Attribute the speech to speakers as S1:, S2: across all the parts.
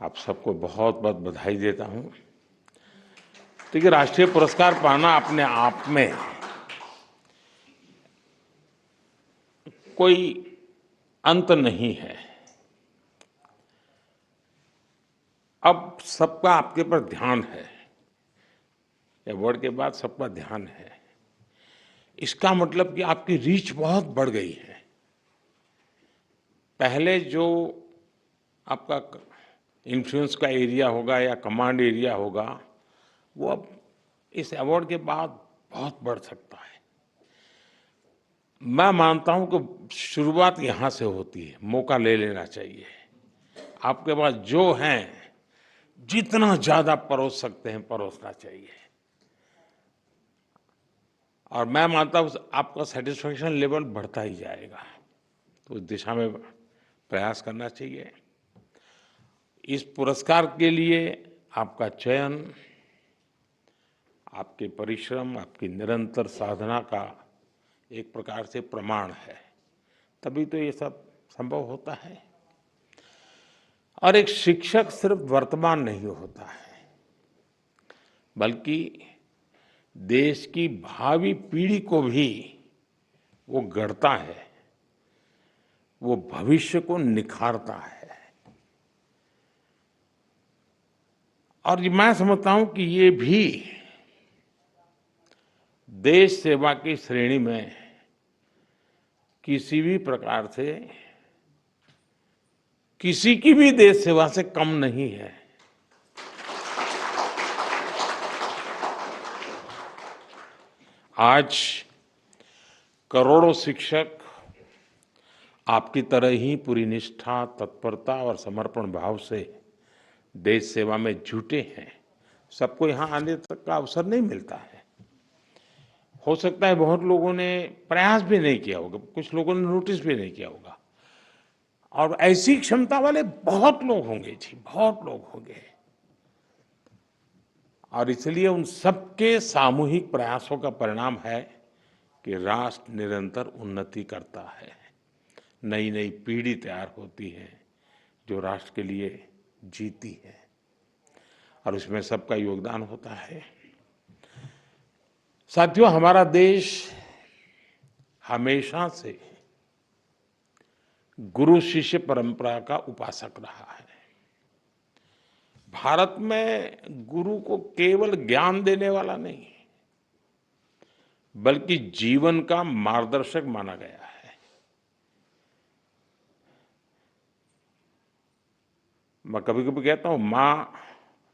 S1: आप सबको बहुत बहुत बधाई देता हूं। देखिए, राष्ट्रीय पुरस्कार पाना अपने आप में कोई अंत नहीं है। अब सबका आपके पर ध्यान है, अवार्ड के बाद सबका ध्यान है। इसका मतलब कि आपकी रीच बहुत बढ़ गई है। पहले जो आपका इन्फ्लुएंस का एरिया होगा या कमांड एरिया होगा, वो अब इस अवार्ड के बाद बहुत बढ़ सकता है। मैं मानता हूं कि शुरुआत यहां से होती है। मौका ले लेना चाहिए। आपके पास जो हैं, जितना ज्यादा परोस सकते हैं परोसना चाहिए। और मैं मानता हूं आपका सेटिस्फेक्शन लेवल बढ़ता ही जाएगा। तो उस दिशा में प्रयास करना चाहिए। इस पुरस्कार के लिए आपका चयन आपके परिश्रम, आपकी निरंतर साधना का एक प्रकार से प्रमाण है। तभी तो ये सब संभव होता है। और एक शिक्षक सिर्फ वर्तमान नहीं होता है, बल्कि देश की भावी पीढ़ी को भी वो गढ़ता है, वो भविष्य को निखारता है। और मैं समझता हूं कि ये भी देश सेवा की श्रेणी में किसी भी प्रकार से किसी की भी देश सेवा से कम नहीं है। आज करोड़ों शिक्षक आपकी तरह ही पूरी निष्ठा, तत्परता और समर्पण भाव से देश सेवा में जुटे हैं। सबको यहाँ आने तक का अवसर नहीं मिलता है। हो सकता है बहुत लोगों ने प्रयास भी नहीं किया होगा, कुछ लोगों ने नोटिस भी नहीं किया होगा। और ऐसी क्षमता वाले बहुत लोग होंगे जी, बहुत लोग होंगे। और इसलिए उन सबके सामूहिक प्रयासों का परिणाम है कि राष्ट्र निरंतर उन्नति करता है। नई नई पीढ़ी तैयार होती है जो राष्ट्र के लिए जीती है, और उसमें सबका योगदान होता है। साथियों, हमारा देश हमेशा से गुरु शिष्य परंपरा का उपासक रहा है। भारत में गुरु को केवल ज्ञान देने वाला नहीं, बल्कि जीवन का मार्गदर्शक माना गया है। मैं कभी कभी कहता हूं, मां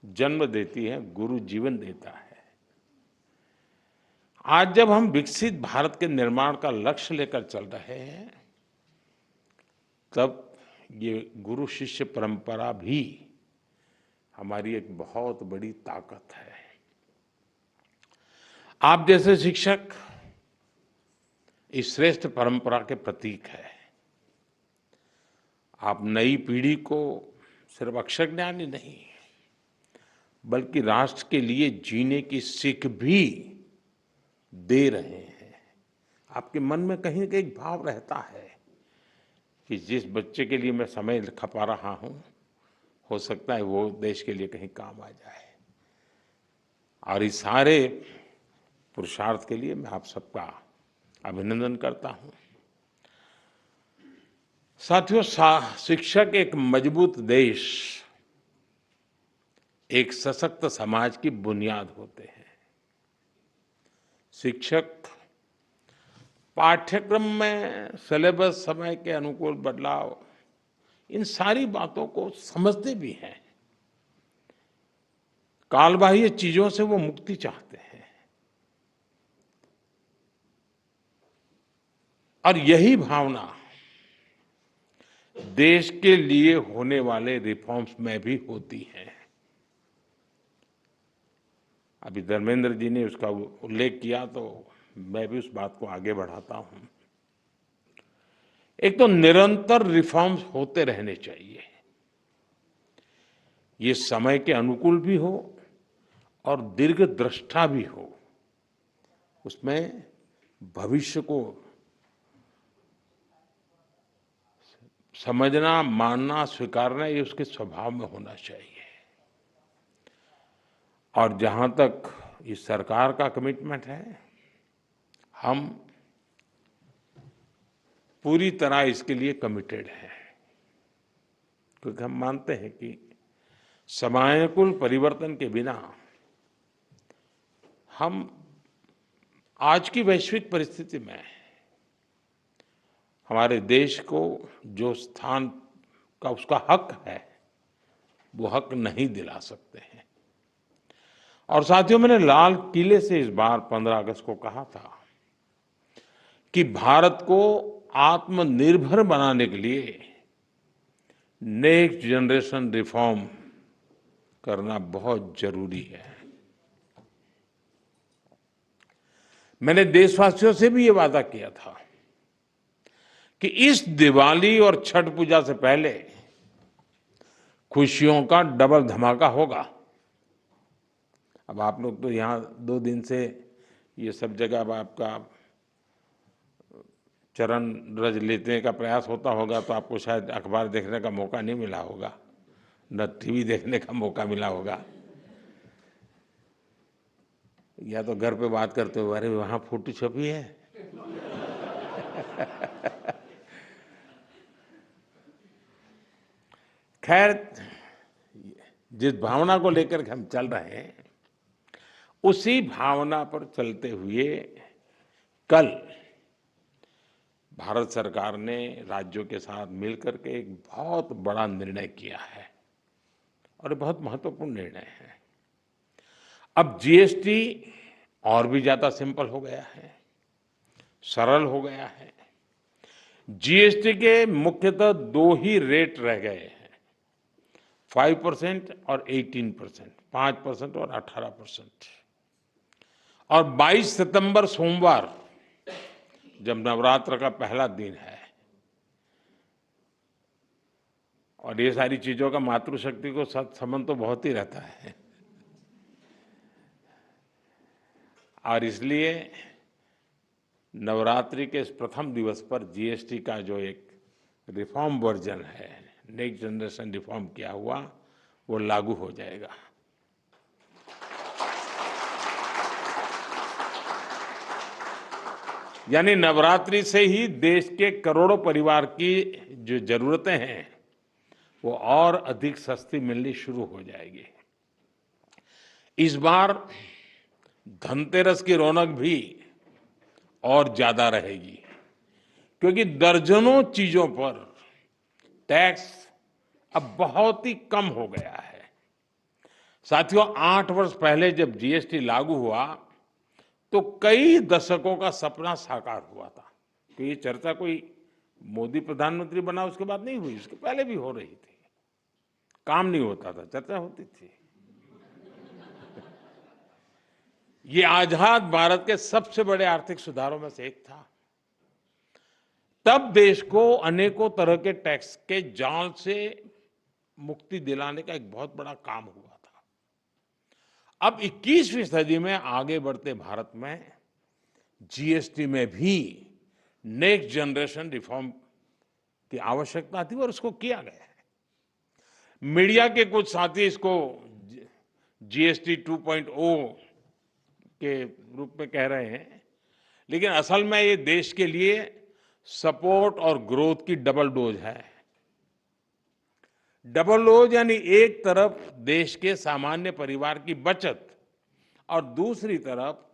S1: जन्म देती है, गुरु जीवन देता है। आज जब हम विकसित भारत के निर्माण का लक्ष्य लेकर चल रहे हैं, तब ये गुरु शिष्य परंपरा भी हमारी एक बहुत बड़ी ताकत है। आप जैसे शिक्षक इस श्रेष्ठ परंपरा के प्रतीक है। आप नई पीढ़ी को सिर्फ अक्षर ज्ञान ही नहीं, बल्कि राष्ट्र के लिए जीने की सीख भी दे रहे हैं। आपके मन में कहीं न कहीं भाव रहता है कि जिस बच्चे के लिए मैं समय खपा रहा हूं, हो सकता है वो देश के लिए कहीं काम आ जाए। और इस सारे पुरुषार्थ के लिए मैं आप सबका अभिनंदन करता हूं। साथियों, शिक्षक एक मजबूत देश, एक सशक्त समाज की बुनियाद होते हैं। शिक्षक पाठ्यक्रम में सिलेबस, समय के अनुकूल बदलाव, इन सारी बातों को समझते भी हैं। कालबाह्य चीजों से वो मुक्ति चाहते हैं। और यही भावना देश के लिए होने वाले रिफॉर्म्स में भी होती है। अभी धर्मेंद्र जी ने उसका उल्लेख किया, तो मैं भी उस बात को आगे बढ़ाता हूं। एक तो निरंतर रिफॉर्म्स होते रहने चाहिए। ये समय के अनुकूल भी हो और दीर्घदृष्टा भी हो। उसमें भविष्य को समझना, मानना, स्वीकारना ये उसके स्वभाव में होना चाहिए। और जहाँ तक इस सरकार का कमिटमेंट है, हम पूरी तरह इसके लिए कमिटेड हैं, क्योंकि हम मानते हैं कि समयानुकूल परिवर्तन के बिना हम आज की वैश्विक परिस्थिति में हमारे देश को जो स्थान का उसका हक है, वो हक नहीं दिला सकते हैं। और साथियों, मैंने लाल किले से इस बार 15 अगस्त को कहा था कि भारत को आत्मनिर्भर बनाने के लिए नेक्स्ट जनरेशन रिफॉर्म करना बहुत जरूरी है। मैंने देशवासियों से भी ये वादा किया था कि इस दिवाली और छठ पूजा से पहले खुशियों का डबल धमाका होगा। अब आप लोग तो यहाँ 2 दिन से ये सब जगह अब आपका चरण रज लेने का प्रयास होता होगा, तो आपको शायद अखबार देखने का मौका नहीं मिला होगा, न टीवी देखने का मौका मिला होगा, या तो घर पे बात करते हो, अरे वहाँ फोटो छपी है। खैर, जिस भावना को लेकर हम चल रहे हैं, उसी भावना पर चलते हुए कल भारत सरकार ने राज्यों के साथ मिलकर के एक बहुत बड़ा निर्णय किया है, और ये बहुत महत्वपूर्ण निर्णय है। अब जीएसटी और भी ज्यादा सिंपल हो गया है, सरल हो गया है। जीएसटी के मुख्यतः 2 ही रेट रह गए हैं, 5% और 18%, 5% और 18%। और 22 सितंबर सोमवार, जब नवरात्र का पहला दिन है, और ये सारी चीजों का मातृशक्ति को संबंध तो बहुत ही रहता है, और इसलिए नवरात्रि के इस प्रथम दिवस पर जीएसटी का जो एक रिफॉर्म वर्जन है, नेक्स्ट जनरेशन रिफॉर्म किया हुआ, वो लागू हो जाएगा। यानी नवरात्रि से ही देश के करोड़ों परिवार की जो जरूरतें हैं, वो और अधिक सस्ती मिलनी शुरू हो जाएगी। इस बार धनतेरस की रौनक भी और ज्यादा रहेगी, क्योंकि दर्जनों चीजों पर टैक्स अब बहुत ही कम हो गया है। साथियों, 8 वर्ष पहले जब जीएसटी लागू हुआ, तो कई दशकों का सपना साकार हुआ था। तो ये चर्चा कोई मोदी प्रधानमंत्री बना उसके बाद नहीं हुई, उसके पहले भी हो रही थी। काम नहीं होता था, चर्चा होती थी। ये आजाद भारत के सबसे बड़े आर्थिक सुधारों में से एक था। तब देश को अनेकों तरह के टैक्स के जाल से मुक्ति दिलाने का एक बहुत बड़ा काम हुआ था। अब 21वीं सदी में आगे बढ़ते भारत में जीएसटी में भी नेक्स्ट जनरेशन रिफॉर्म की आवश्यकता थी, और उसको किया गया है। मीडिया के कुछ साथी इसको जीएसटी 2.0 के रूप में कह रहे हैं, लेकिन असल में ये देश के लिए सपोर्ट और ग्रोथ की डबल डोज है। डबल डोज यानी एक तरफ देश के सामान्य परिवार की बचत, और दूसरी तरफ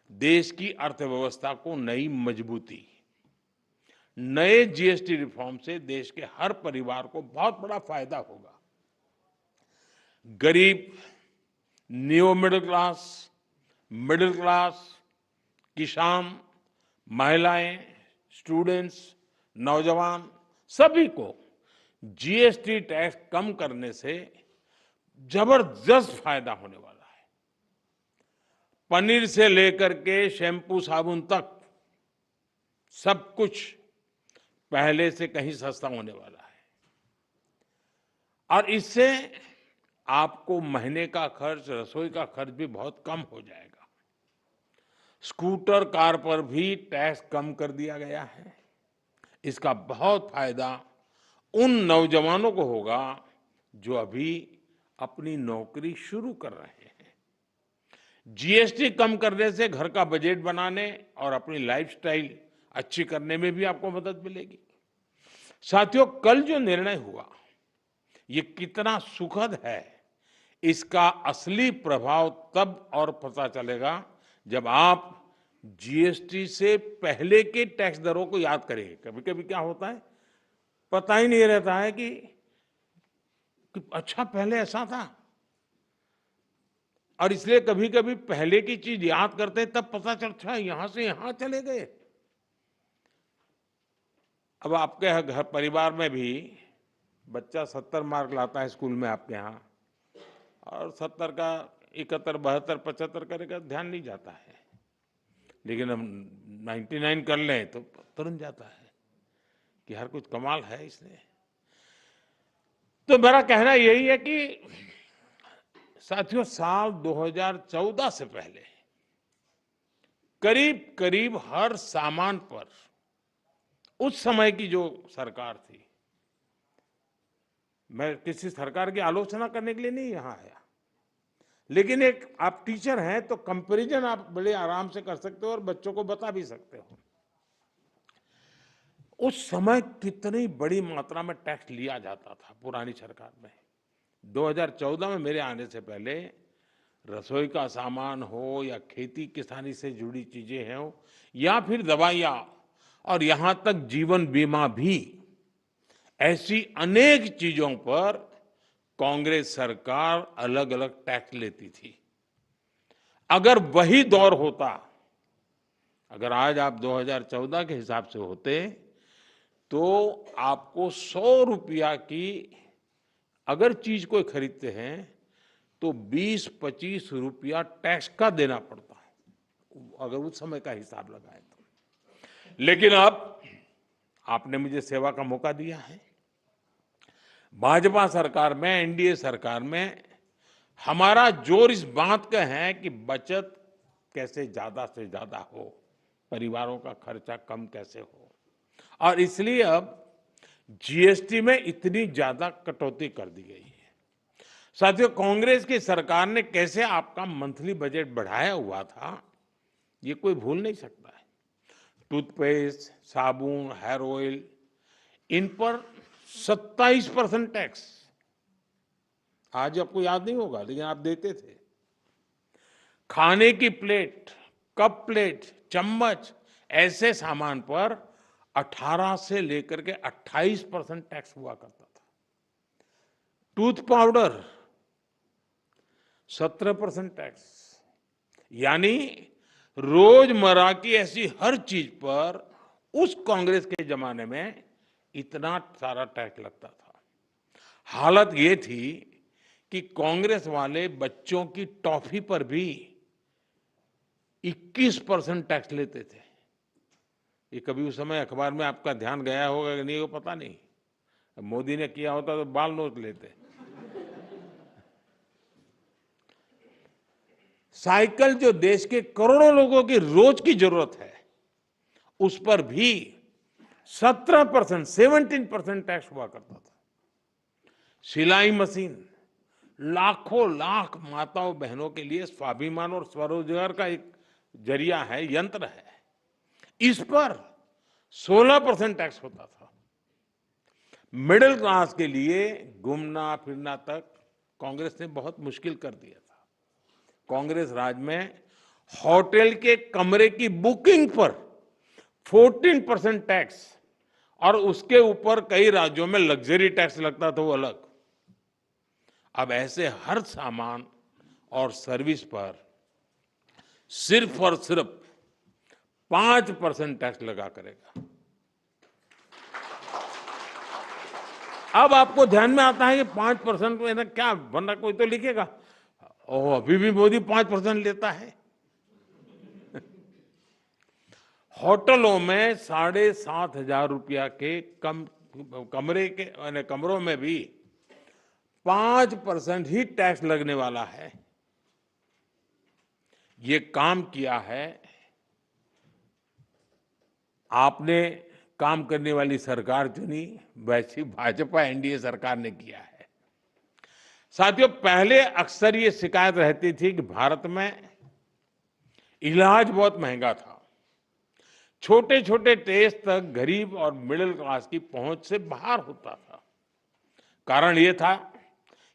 S1: देश की अर्थव्यवस्था को नई मजबूती। नए जीएसटी रिफॉर्म से देश के हर परिवार को बहुत बड़ा फायदा होगा। गरीब, न्यू मिडिल क्लास, किसान, महिलाएं, स्टूडेंट्स, नौजवान, सभी को जीएसटी टैक्स कम करने से जबरदस्त फायदा होने वाला है। पनीर से लेकर के शैम्पू साबुन तक सब कुछ पहले से कहीं सस्ता होने वाला है, और इससे आपको महीने का खर्च, रसोई का खर्च भी बहुत कम हो जाएगा। स्कूटर, कार पर भी टैक्स कम कर दिया गया है। इसका बहुत फायदा उन नौजवानों को होगा जो अभी अपनी नौकरी शुरू कर रहे हैं। जीएसटी कम करने से घर का बजट बनाने और अपनी लाइफस्टाइल अच्छी करने में भी आपको मदद मिलेगी। साथियों, कल जो निर्णय हुआ ये कितना सुखद है, इसका असली प्रभाव तब और पता चलेगा जब आप जीएसटी से पहले के टैक्स दरों को याद करेंगे। कभी कभी क्या होता है, पता ही नहीं रहता है कि अच्छा पहले ऐसा था, और इसलिए कभी कभी पहले की चीज याद करते हैं तब पता चलता है यहां से यहां चले गए। अब आपके घर परिवार में भी बच्चा 70 मार्क लाता है स्कूल में आपके यहाँ, और 70 का 71, 72, 75 करेगा ध्यान नहीं जाता है, लेकिन हम 99 कर लें तो तुरंत जाता है कि हर कुछ कमाल है इसने। तो मेरा कहना यही है कि साथियों, साल 2014 से पहले करीब करीब हर सामान पर उस समय की जो सरकार थी, मैं किसी सरकार की आलोचना करने के लिए नहीं यहां आया, लेकिन एक आप टीचर हैं तो कंपैरिजन आप बड़े आराम से कर सकते हो और बच्चों को बता भी सकते हो। उस समय कितनी बड़ी मात्रा में टैक्स लिया जाता था पुरानी सरकार में। 2014 में मेरे आने से पहले रसोई का सामान हो या खेती किसानी से जुड़ी चीजें हो या फिर दवाइयां और यहां तक जीवन बीमा भी, ऐसी अनेक चीजों पर कांग्रेस सरकार अलग अलग टैक्स लेती थी। अगर वही दौर होता, अगर आज आप 2014 के हिसाब से होते तो आपको 100 रुपया की अगर चीज कोई खरीदते हैं तो 20-25 रुपया टैक्स का देना पड़ता है, अगर उस समय का हिसाब लगाए तो। लेकिन अब आपने मुझे सेवा का मौका दिया है। भाजपा सरकार में, एनडीए सरकार में हमारा जोर इस बात का है कि बचत कैसे ज्यादा से ज्यादा हो, परिवारों का खर्चा कम कैसे हो, और इसलिए अब जीएसटी में इतनी ज्यादा कटौती कर दी गई है। साथियों, कांग्रेस की सरकार ने कैसे आपका मंथली बजट बढ़ाया हुआ था ये कोई भूल नहीं सकता है। टूथपेस्ट, साबुन, हेयर ऑयल, इन पर 27% टैक्स, आज आपको याद नहीं होगा लेकिन आप देते थे। खाने की प्लेट, कप प्लेट, चम्मच, ऐसे सामान पर 18 से लेकर के 28% टैक्स हुआ करता था। टूथ पाउडर 17% टैक्स, यानी रोजमर्रा की ऐसी हर चीज पर उस कांग्रेस के जमाने में इतना सारा टैक्स लगता था। हालत ये थी कि कांग्रेस वाले बच्चों की टॉफी पर भी 21% टैक्स लेते थे। ये कभी उस समय अखबार में आपका ध्यान गया होगा कि नहीं, वो पता नहीं। मोदी ने किया होता तो बाल नोच लेते। साइकिल जो देश के करोड़ों लोगों की रोज की जरूरत है, उस पर भी 17% टैक्स हुआ करता था। सिलाई मशीन लाखों लाख माताओं बहनों के लिए स्वाभिमान और स्वरोजगार का एक जरिया है, यंत्र है, इस पर 16% टैक्स होता था। मिडिल क्लास के लिए घूमना फिरना तक कांग्रेस ने बहुत मुश्किल कर दिया था। कांग्रेस राज में होटल के कमरे की बुकिंग पर 14% टैक्स, और उसके ऊपर कई राज्यों में लग्जरी टैक्स लगता था, वो अलग। अब ऐसे हर सामान और सर्विस पर सिर्फ और सिर्फ 5% टैक्स लगा करेगा। अब आपको ध्यान में आता है कि 5% में क्या, वरना कोई तो लिखेगा ओह अभी भी मोदी 5% लेता है। होटलों में 7,500 रुपया के कमरे के कमरों में भी 5% ही टैक्स लगने वाला है। ये काम किया है आपने काम करने वाली सरकार चुनी, वैसी भाजपा एनडीए सरकार ने किया है। साथियों, पहले अक्सर ये शिकायत रहती थी कि भारत में इलाज बहुत महंगा था। छोटे छोटे टेस्ट तक गरीब और मिडिल क्लास की पहुंच से बाहर होता था। कारण ये था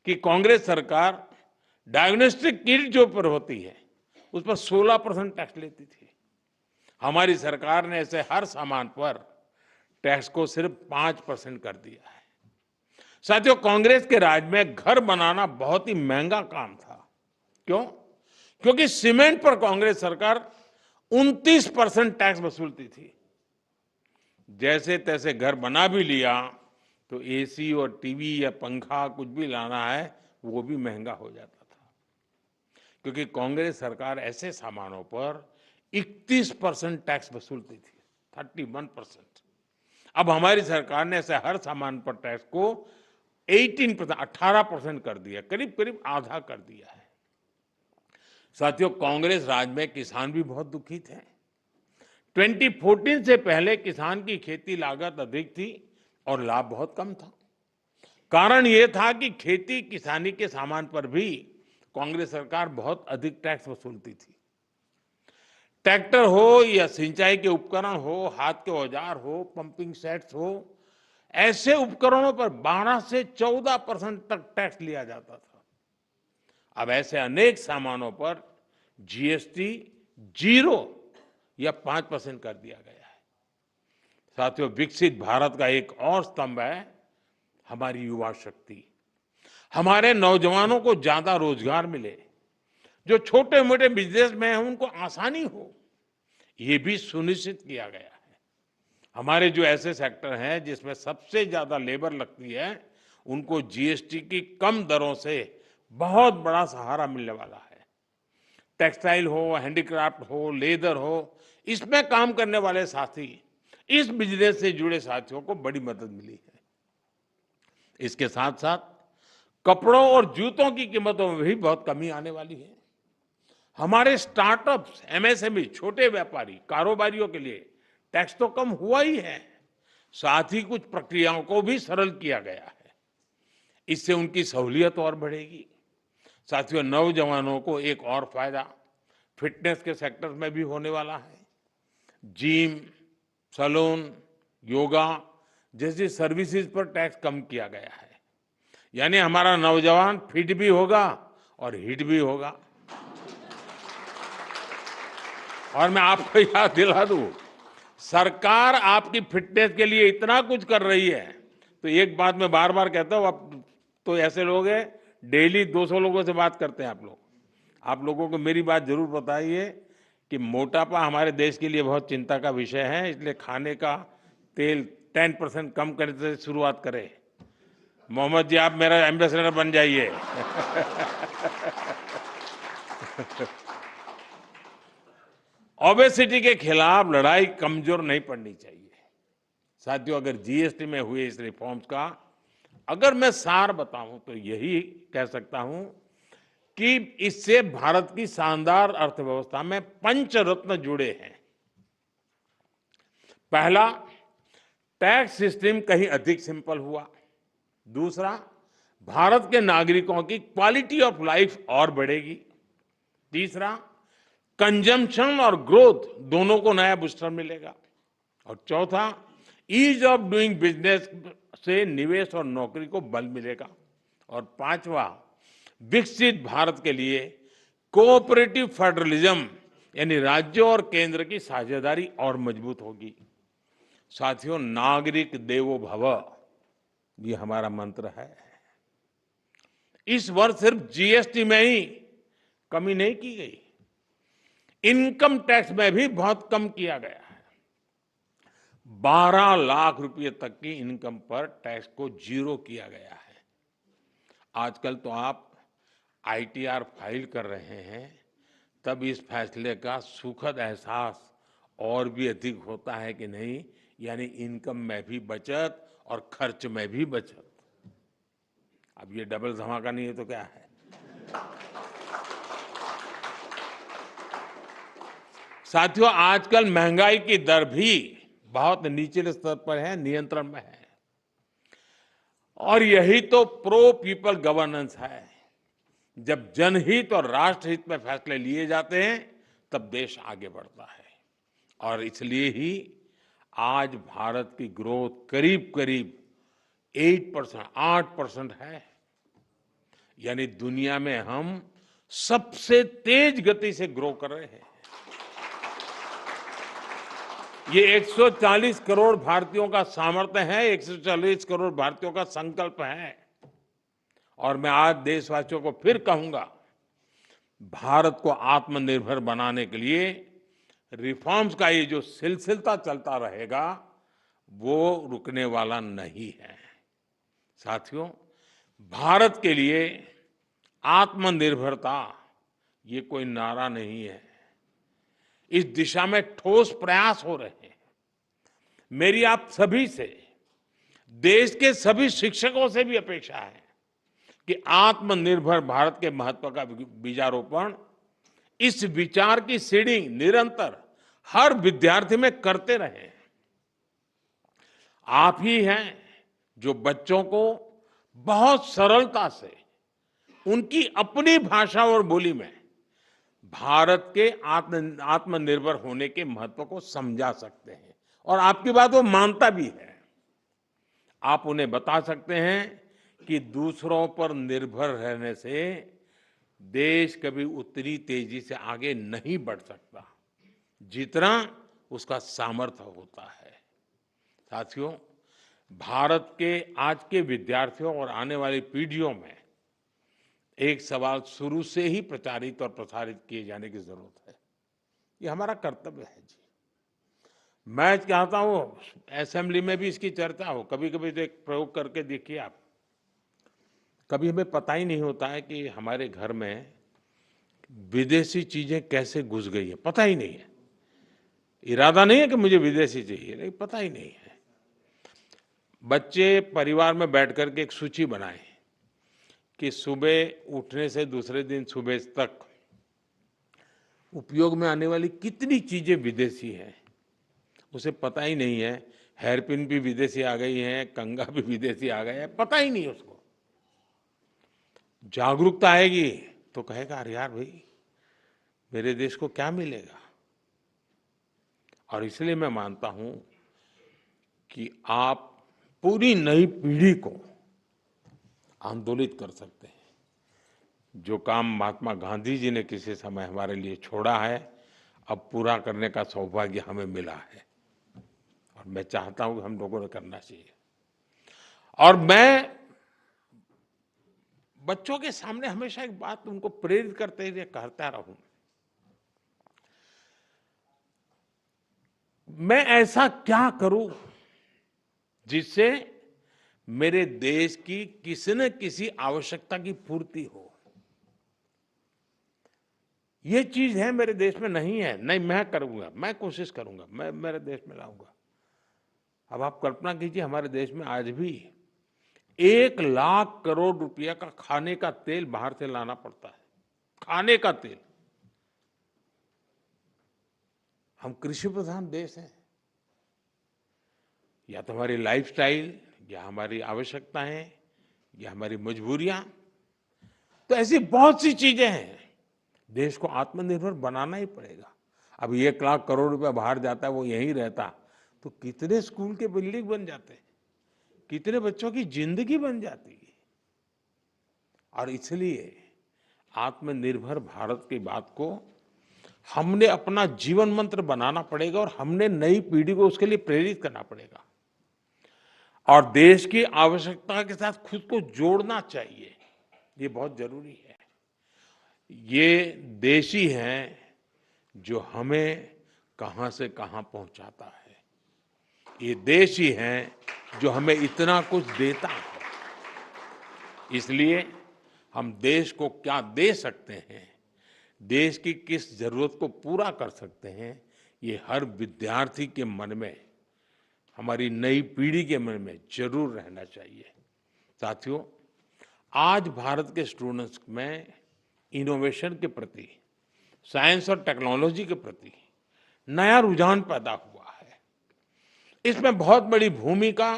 S1: कि कांग्रेस सरकार डायग्नोस्टिक किट जो पर होती है उस पर 16% टैक्स लेती थी। हमारी सरकार ने ऐसे हर सामान पर टैक्स को सिर्फ 5% कर दिया है। साथियों, कांग्रेस के राज में घर बनाना बहुत ही महंगा काम था। क्यों? क्योंकि सीमेंट पर कांग्रेस सरकार 29% टैक्स वसूलती थी। जैसे तैसे घर बना भी लिया तो एसी और टीवी या पंखा कुछ भी लाना है वो भी महंगा हो जाता था, क्योंकि कांग्रेस सरकार ऐसे सामानों पर 31% टैक्स वसूलती थी, 31%। अब हमारी सरकार ने ऐसे हर सामान पर टैक्स को 18% कर दिया, करीब करीब आधा कर दिया है। साथियों, कांग्रेस राज में किसान भी बहुत दुखी थे। 2014 से पहले किसान की खेती लागत अधिक थी और लाभ बहुत कम था। कारण यह था कि खेती किसानी के सामान पर भी कांग्रेस सरकार बहुत अधिक टैक्स वसूलती थी। ट्रैक्टर हो या सिंचाई के उपकरण हो, हाथ के औजार हो, पंपिंग सेट्स हो, ऐसे उपकरणों पर 12 से 14% तक टैक्स लिया जाता था। अब ऐसे अनेक सामानों पर जीएसटी 0 या 5% कर दिया गया है। साथियों, विकसित भारत का एक और स्तंभ है हमारी युवा शक्ति। हमारे नौजवानों को ज्यादा रोजगार मिले, जो छोटे मोटे बिजनेस में हैं उनको आसानी हो, ये भी सुनिश्चित किया गया है। हमारे जो ऐसे सेक्टर हैं जिसमें सबसे ज्यादा लेबर लगती है, उनको जीएसटी की कम दरों से बहुत बड़ा सहारा मिलने वाला है। टेक्सटाइल हो, हैंडीक्राफ्ट हो, लेदर हो, इसमें काम करने वाले साथी, इस बिजनेस से जुड़े साथियों को बड़ी मदद मिली है। इसके साथ साथ कपड़ों और जूतों की कीमतों में भी बहुत कमी आने वाली है। हमारे स्टार्टअप्स, एमएसएमई, छोटे व्यापारी, कारोबारियों के लिए टैक्स तो कम हुआ ही है, साथ ही कुछ प्रक्रियाओं को भी सरल किया गया है। इससे उनकी सहूलियत और बढ़ेगी। साथियों, नौजवानों को एक और फायदा फिटनेस के सेक्टर में भी होने वाला है। जिम, सैलून, योगा जैसी सर्विसेज पर टैक्स कम किया गया है। यानी हमारा नौजवान फिट भी होगा और हिट भी होगा। और मैं आपको याद दिला दूं, सरकार आपकी फिटनेस के लिए इतना कुछ कर रही है, तो एक बात मैं बार बार कहता हूं, आप तो ऐसे लोग हैं डेली 200 लोगों से बात करते हैं आप लोग। आप लोगों को मेरी बात जरूर बताइए कि मोटापा हमारे देश के लिए बहुत चिंता का विषय है, इसलिए खाने का तेल 10% कम करने से शुरुआत करें। मोहम्मद जी, आप मेरा एम्बेसडर बन जाइए। ओबेसिटी के खिलाफ लड़ाई कमजोर नहीं पड़नी चाहिए। साथियों, अगर जीएसटी में हुए इस रिफॉर्म्स का अगर मैं सार बताऊं तो यही कह सकता हूं कि इससे भारत की शानदार अर्थव्यवस्था में पंचरत्न जुड़े हैं। पहला, टैक्स सिस्टम कहीं अधिक सिंपल हुआ। दूसरा, भारत के नागरिकों की क्वालिटी ऑफ लाइफ और बढ़ेगी। तीसरा, कंजम्पशन और ग्रोथ दोनों को नया बूस्टर मिलेगा। और चौथा, ईज ऑफ डूइंग बिजनेस से निवेश और नौकरी को बल मिलेगा। और पांचवा, विकसित भारत के लिए कोऑपरेटिव फेडरलिज्म यानी राज्यों और केंद्र की साझेदारी और मजबूत होगी। साथियों, नागरिक देवो भव ये हमारा मंत्र है। इस वर्ष सिर्फ जीएसटी में ही कमी नहीं की गई, इनकम टैक्स में भी बहुत कम किया गया है। 12 लाख रुपए तक की इनकम पर टैक्स को 0 किया गया है। आजकल तो आप आईटीआर फाइल कर रहे हैं, तब इस फैसले का सुखद एहसास और भी अधिक होता है कि नहीं, यानी इनकम में भी बचत और खर्च में भी बचत। अब ये डबल धमाका नहीं है तो क्या है। साथियों, आजकल महंगाई की दर भी बहुत निचले स्तर पर है, नियंत्रण में है। और यही तो प्रो पीपल गवर्नेंस है। जब जनहित और राष्ट्रहित में फैसले लिए जाते हैं तब देश आगे बढ़ता है। और इसलिए ही आज भारत की ग्रोथ करीब करीब 8%, 8% है। यानी दुनिया में हम सबसे तेज गति से ग्रो कर रहे हैं। ये 140 करोड़ भारतीयों का सामर्थ्य है, 140 करोड़ भारतीयों का संकल्प है। और मैं आज देशवासियों को फिर कहूंगा, भारत को आत्मनिर्भर बनाने के लिए रिफॉर्म्स का ये जो सिलसिला चलता रहेगा वो रुकने वाला नहीं है। साथियों, भारत के लिए आत्मनिर्भरता ये कोई नारा नहीं है। इस दिशा में ठोस प्रयास हो रहे हैं। मेरी आप सभी से, देश के सभी शिक्षकों से भी अपेक्षा है कि आत्मनिर्भर भारत के महत्व का बीजारोपण, इस विचार की सीडिंग निरंतर हर विद्यार्थी में करते रहें। आप ही हैं जो बच्चों को बहुत सरलता से उनकी अपनी भाषा और बोली में भारत के आत्मनिर्भर होने के महत्व को समझा सकते हैं। और आपकी बात वो मानता भी है। आप उन्हें बता सकते हैं कि दूसरों पर निर्भर रहने से देश कभी उतनी तेजी से आगे नहीं बढ़ सकता जितना उसका सामर्थ्य होता है। साथियों, भारत के आज के विद्यार्थियों और आने वाली पीढ़ियों में एक सवाल शुरू से ही प्रचारित और प्रसारित किए जाने की जरूरत है। ये हमारा कर्तव्य है जी। मैं चाहता हूं असेंबली में भी इसकी चर्चा हो। कभी कभी तो एक प्रयोग करके देखिए आप। कभी हमें पता ही नहीं होता है कि हमारे घर में विदेशी चीजें कैसे घुस गई है, पता ही नहीं है। इरादा नहीं है कि मुझे विदेशी चाहिए, लेकिन पता ही नहीं है। बच्चे परिवार में बैठ करके एक सूची बनाएं कि सुबह उठने से दूसरे दिन सुबह तक उपयोग में आने वाली कितनी चीजें विदेशी हैं। उसे पता ही नहीं है। हेयरपिन भी विदेशी आ गई है, कंघा भी विदेशी आ गया है, पता ही नहीं उसको। जागरूकता आएगी तो कहेगा अरे यार भाई, मेरे देश को क्या मिलेगा। और इसलिए मैं मानता हूं कि आप पूरी नई पीढ़ी को आंदोलित कर सकते हैं। जो काम महात्मा गांधी जी ने किसी समय हमारे लिए छोड़ा है, अब पूरा करने का सौभाग्य हमें मिला है। और मैं चाहता हूं कि हम लोगों ने करना चाहिए। और मैं बच्चों के सामने हमेशा एक बात उनको प्रेरित करते हुए कहता रहूं, मैं ऐसा क्या करूं जिससे मेरे देश की किसी न किसी आवश्यकता की पूर्ति हो। ये चीज है मेरे देश में नहीं है। नहीं, मैं करूंगा, मैं कोशिश करूंगा, मैं मेरे देश में लाऊंगा। अब आप कल्पना कीजिए, हमारे देश में आज भी 1 लाख करोड़ रुपया का खाने का तेल बाहर से लाना पड़ता है। खाने का तेल। हम कृषि प्रधान देश हैं। या तो हमारी लाइफस्टाइल, या हमारी आवश्यकताएं, या हमारी मजबूरियां। तो ऐसी बहुत सी चीजें हैं। देश को आत्मनिर्भर बनाना ही पड़ेगा। अब 1 लाख करोड़ रुपया बाहर जाता है, वो यहीं रहता तो कितने स्कूल के बिल्डिंग बन जाते, कितने बच्चों की जिंदगी बन जाती। और इसलिए आत्मनिर्भर भारत की बात को हमने अपना जीवन मंत्र बनाना पड़ेगा और हमने नई पीढ़ी को उसके लिए प्रेरित करना पड़ेगा। और देश की आवश्यकता के साथ खुद को जोड़ना चाहिए। ये बहुत जरूरी है। ये देश ही है जो हमें कहां से कहां पहुंचाता है। ये देश ही है जो हमें इतना कुछ देता है। इसलिए हम देश को क्या दे सकते हैं, देश की किस जरूरत को पूरा कर सकते हैं, ये हर विद्यार्थी के मन में, हमारी नई पीढ़ी के मन में जरूर रहना चाहिए। साथियों, आज भारत के स्टूडेंट्स में इनोवेशन के प्रति, साइंस और टेक्नोलॉजी के प्रति नया रुझान पैदा हुआ है। इसमें बहुत बड़ी भूमिका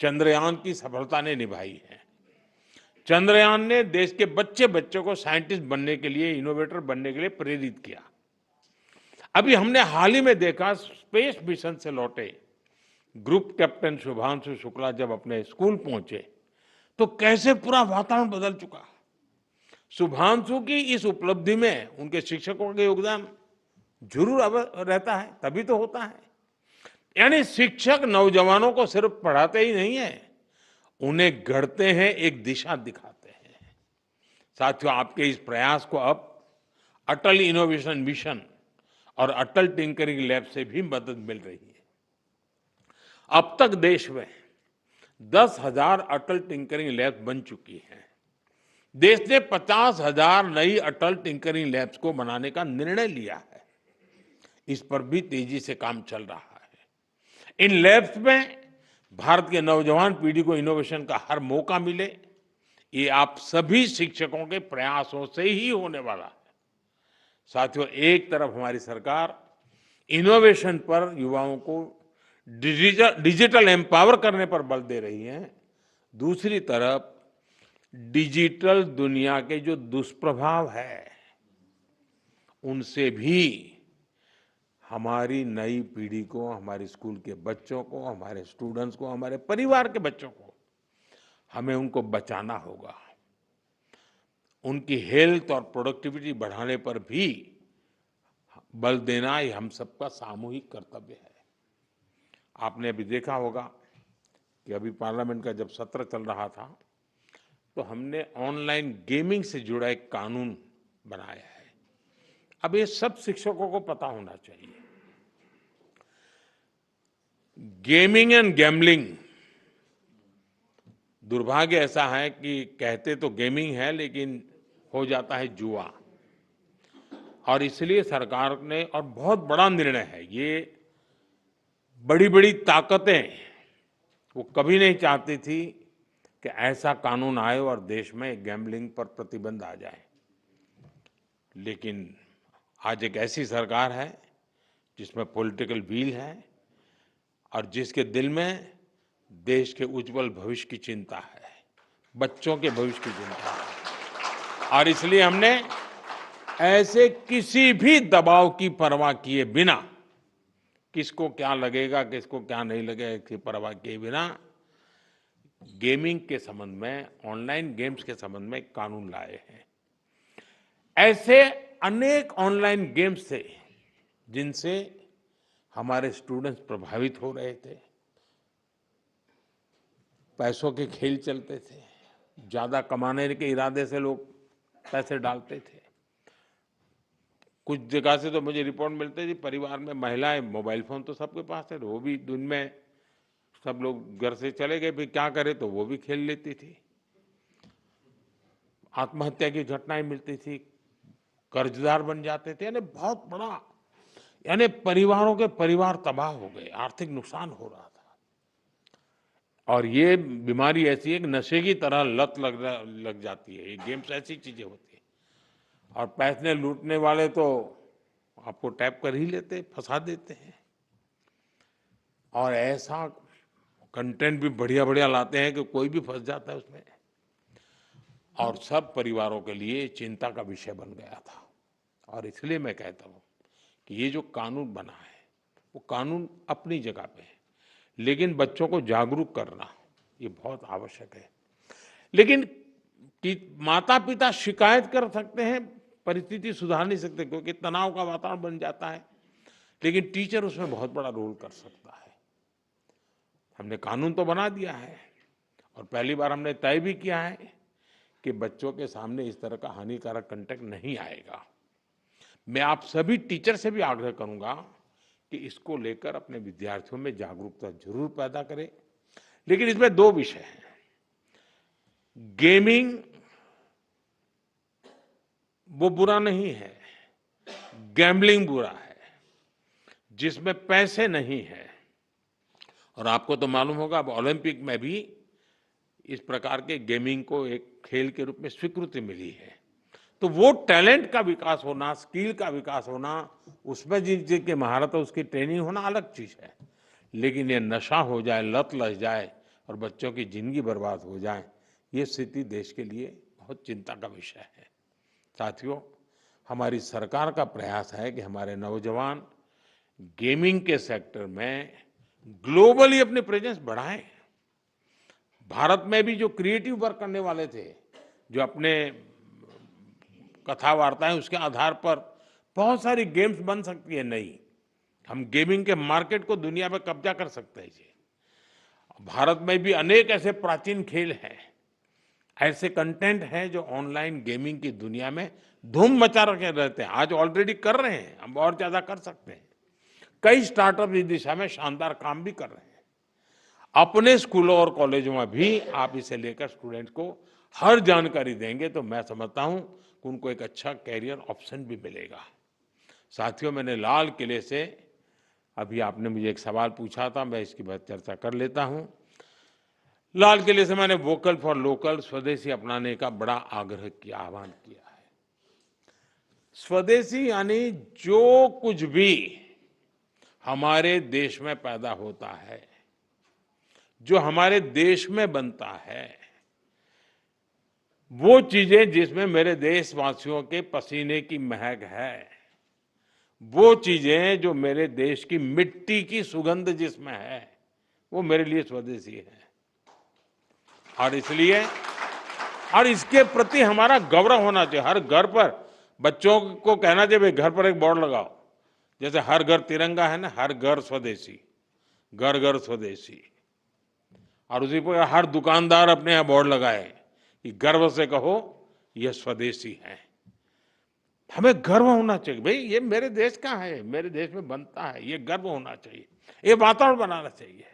S1: चंद्रयान की सफलता ने निभाई है। चंद्रयान ने देश के बच्चे बच्चों को साइंटिस्ट बनने के लिए, इनोवेटर बनने के लिए प्रेरित किया। अभी हमने हाल ही में देखा, स्पेस मिशन से लौटे ग्रुप कैप्टन शुभांशु शुक्ला जब अपने स्कूल पहुंचे तो कैसे पूरा वातावरण बदल चुका। शुभांशु की इस उपलब्धि में उनके शिक्षकों का योगदान जरूर रहता है, तभी तो होता है। यानी शिक्षक नौजवानों को सिर्फ पढ़ाते ही नहीं है, उन्हें गढ़ते हैं, एक दिशा दिखाते हैं। साथियों, आपके इस प्रयास को अब अटल इनोवेशन मिशन और अटल टिंकरिंग लैब से भी मदद मिल रही है। अब तक देश में 10,000 अटल टिंकरिंग लैब बन चुकी हैं। देश ने 50,000 नई अटल टिंकरिंग लैब्स को बनाने का निर्णय लिया है। इस पर भी तेजी से काम चल रहा है। इन लैब्स में भारत के नौजवान पीढ़ी को इनोवेशन का हर मौका मिले, ये आप सभी शिक्षकों के प्रयासों से ही होने वाला है। साथियों, एक तरफ हमारी सरकार इनोवेशन पर युवाओं को डिजिटल एम्पावर करने पर बल दे रही है, दूसरी तरफ डिजिटल दुनिया के जो दुष्प्रभाव है उनसे भी हमारी नई पीढ़ी को, हमारे स्कूल के बच्चों को, हमारे स्टूडेंट्स को, हमारे परिवार के बच्चों को, हमें उनको बचाना होगा। उनकी हेल्थ और प्रोडक्टिविटी बढ़ाने पर भी बल देना ये हम सबका सामूहिक कर्तव्य है। आपने अभी देखा होगा कि अभी पार्लियामेंट का जब सत्र चल रहा था तो हमने ऑनलाइन गेमिंग से जुड़ा एक कानून बनाया है। अब ये सब शिक्षकों को पता होना चाहिए। गेमिंग एंड गैम्बलिंग, दुर्भाग्य ऐसा है कि कहते तो गेमिंग है लेकिन हो जाता है जुआ। और इसलिए सरकार ने, और बहुत बड़ा निर्णय है ये, बड़ी बड़ी ताकतें वो कभी नहीं चाहती थी कि ऐसा कानून आए और देश में गैम्बलिंग पर प्रतिबंध आ जाए। लेकिन आज एक ऐसी सरकार है जिसमें पॉलिटिकल विल है और जिसके दिल में देश के उज्जवल भविष्य की चिंता है, बच्चों के भविष्य की चिंता है। और इसलिए हमने ऐसे किसी भी दबाव की परवाह किए बिना, किसको क्या लगेगा, किसको क्या नहीं लगेगा, इसकी परवाह किए बिना गेमिंग के संबंध में, ऑनलाइन गेम्स के संबंध में कानून लाए हैं। ऐसे अनेक ऑनलाइन गेम्स थे जिनसे हमारे स्टूडेंट्स प्रभावित हो रहे थे। पैसों के खेल चलते थे, ज्यादा कमाने के इरादे से लोग पैसे डालते थे। कुछ जगह से तो मुझे रिपोर्ट मिलते थे, परिवार में महिलाएं, मोबाइल फोन तो सबके पास है, वो भी दिन में सब लोग घर से चले गए, फिर क्या करे, तो वो भी खेल लेती थी। आत्महत्या की घटनाएं मिलती थी, कर्जदार बन जाते थे। यानी बहुत बड़ा, यानी परिवारों के परिवार तबाह हो गए, आर्थिक नुकसान हो रहा था। और ये बीमारी ऐसी है कि नशे की तरह लत लग जाती है। ये गेम्स ऐसी चीजें होती है और पैसे लूटने वाले तो आपको टैप कर ही लेते, फंसा देते हैं। और ऐसा कंटेंट भी बढ़िया बढ़िया लाते हैं कि कोई भी फंस जाता है उसमें। और सब परिवारों के लिए चिंता का विषय बन गया था। और इसलिए मैं कहता हूँ कि ये जो कानून बना है वो कानून अपनी जगह पे है, लेकिन बच्चों को जागरूक करना ये बहुत आवश्यक है। लेकिन माता पिता शिकायत कर सकते हैं, परिस्थिति सुधार नहीं सकते क्योंकि तनाव का वातावरण बन जाता है, लेकिन टीचर उसमें बहुत बड़ा रोल कर सकता है। हमने कानून तो बना दिया है और पहली बार हमने तय भी किया है कि बच्चों के सामने इस तरह का हानिकारक कंटेंट नहीं आएगा। मैं आप सभी टीचर से भी आग्रह करूंगा कि इसको लेकर अपने विद्यार्थियों में जागरूकता जरूर पैदा करें। लेकिन इसमें दो विषय हैं। गेमिंग वो बुरा नहीं है, गैम्बलिंग बुरा है, जिसमें पैसे नहीं है। और आपको तो मालूम होगा अब ओलंपिक में भी इस प्रकार के गेमिंग को एक खेल के रूप में स्वीकृति मिली है। तो वो टैलेंट का विकास होना, स्किल का विकास होना, उसमें जिनकी महारत है उसकी ट्रेनिंग होना अलग चीज है। लेकिन ये नशा हो जाए, लत लग जाए और बच्चों की ज़िंदगी बर्बाद हो जाए, ये स्थिति देश के लिए बहुत चिंता का विषय है। साथियों, हमारी सरकार का प्रयास है कि हमारे नौजवान गेमिंग के सेक्टर में ग्लोबली अपनी प्रेजेंस बढ़ाएं। भारत में भी जो क्रिएटिव वर्क करने वाले थे, जो अपने कथा वार्ताएं उसके आधार पर बहुत सारी गेम्स बन सकती है नई। हम गेमिंग के मार्केट को दुनिया में कब्जा कर सकते हैं जी। भारत में भी अनेक ऐसे प्राचीन खेल हैं, ऐसे कंटेंट हैं जो ऑनलाइन गेमिंग की दुनिया में धूम मचा रखे रहते हैं। आज ऑलरेडी कर रहे हैं, हम और ज्यादा कर सकते हैं। कई स्टार्टअप इस दिशा में शानदार काम भी कर रहे हैं। अपने स्कूलों और कॉलेजों में भी आप इसे लेकर स्टूडेंट्स को हर जानकारी देंगे तो मैं समझता हूं कि उनको एक अच्छा कैरियर ऑप्शन भी मिलेगा। साथियों, मैंने लाल किले से, अभी आपने मुझे एक सवाल पूछा था, मैं इसकी बात चर्चा कर लेता हूं। लाल किले से मैंने वोकल फॉर लोकल, स्वदेशी अपनाने का बड़ा आग्रह किया, आह्वान किया है। स्वदेशी यानी जो कुछ भी हमारे देश में पैदा होता है, जो हमारे देश में बनता है, वो चीजें जिसमें मेरे देशवासियों के पसीने की महक है, वो चीजें जो मेरे देश की मिट्टी की सुगंध जिसमें है, वो मेरे लिए स्वदेशी है। और इसलिए, और इसके प्रति हमारा गौरव होना चाहिए। हर घर पर बच्चों को कहना चाहिए, घर पर एक बोर्ड लगाओ, जैसे हर घर तिरंगा है ना, हर घर स्वदेशी, घर घर स्वदेशी। और उसी पर हर दुकानदार अपने यहाँ बोर्ड लगाए कि गर्व से कहो यह स्वदेशी है। हमें गर्व होना चाहिए, भाई ये मेरे देश का है, मेरे देश में बनता है, ये गर्व होना चाहिए, ये वातावरण बनाना चाहिए।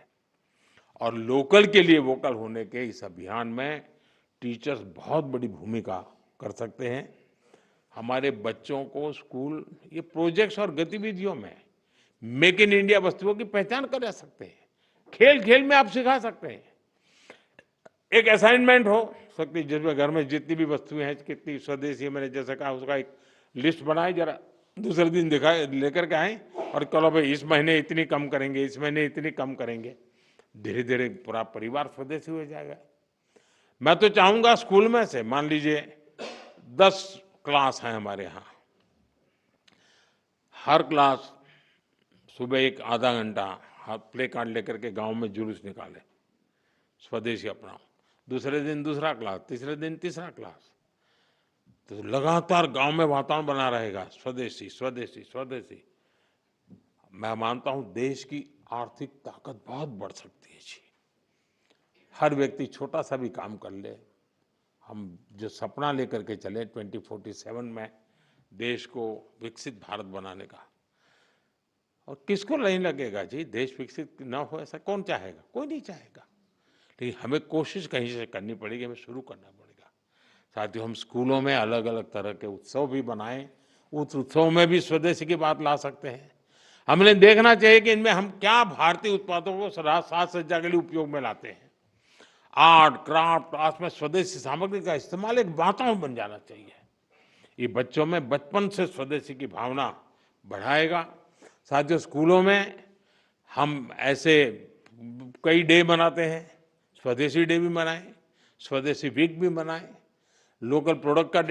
S1: और लोकल के लिए वोकल होने के इस अभियान में टीचर्स बहुत बड़ी भूमिका कर सकते हैं। हमारे बच्चों को स्कूल ये प्रोजेक्ट्स और गतिविधियों में मेक इन इंडिया वस्तुओं की पहचान कर सकते हैं। खेल खेल में आप सिखा सकते हैं। एक असाइनमेंट हो सकती है जिसमें घर में जितनी भी वस्तुएं हैं, कितनी स्वदेशी है, मैंने जैसे कहा, उसका एक लिस्ट बनाए, जरा दूसरे दिन दिखाए, लेकर के आए और चलो भाई इस महीने इतनी कम करेंगे, इस महीने इतनी कम करेंगे। धीरे धीरे पूरा परिवार स्वदेशी हो जाएगा। मैं तो चाहूंगा स्कूल में से, मान लीजिए 10 क्लास हैं हमारे यहाँ, हर क्लास सुबह एक आधा घंटा प्ले कार्ड लेकर के गांव में जुलूस निकाले, स्वदेशी अपनाओ। दूसरे दिन दूसरा क्लास, तीसरे दिन तीसरा क्लास, तो लगातार गांव में वातावरण बना रहेगा, स्वदेशी स्वदेशी स्वदेशी। मैं मानता हूं देश की आर्थिक ताकत बहुत बढ़ सकती है जी। हर व्यक्ति छोटा सा भी काम कर ले, हम जो सपना लेकर के चले 2047 में देश को विकसित भारत बनाने का, और किसको नहीं लगेगा जी देश विकसित न हो, ऐसा कौन चाहेगा? कोई नहीं चाहेगा। लेकिन हमें कोशिश कहीं से करनी पड़ेगी, हमें शुरू करना पड़ेगा। साथियों, हम स्कूलों में अलग अलग तरह के उत्सव भी बनाएं, उस उत्सव में भी स्वदेशी की बात ला सकते हैं। हमने देखना चाहिए कि इनमें हम क्या भारतीय उत्पादों को साज सज्जा के लिए उपयोग में लाते हैं। आर्ट क्राफ्ट, आज में स्वदेशी सामग्री का इस्तेमाल एक वातावरण बन जाना चाहिए। ये बच्चों में बचपन से स्वदेशी की भावना बढ़ाएगा। साथियों, स्कूलों में हम ऐसे कई डे मनाते हैं, स्वदेशी डे भी मनाएं, स्वदेशी वीक भी मनाएं, लोकल प्रोडक्ट का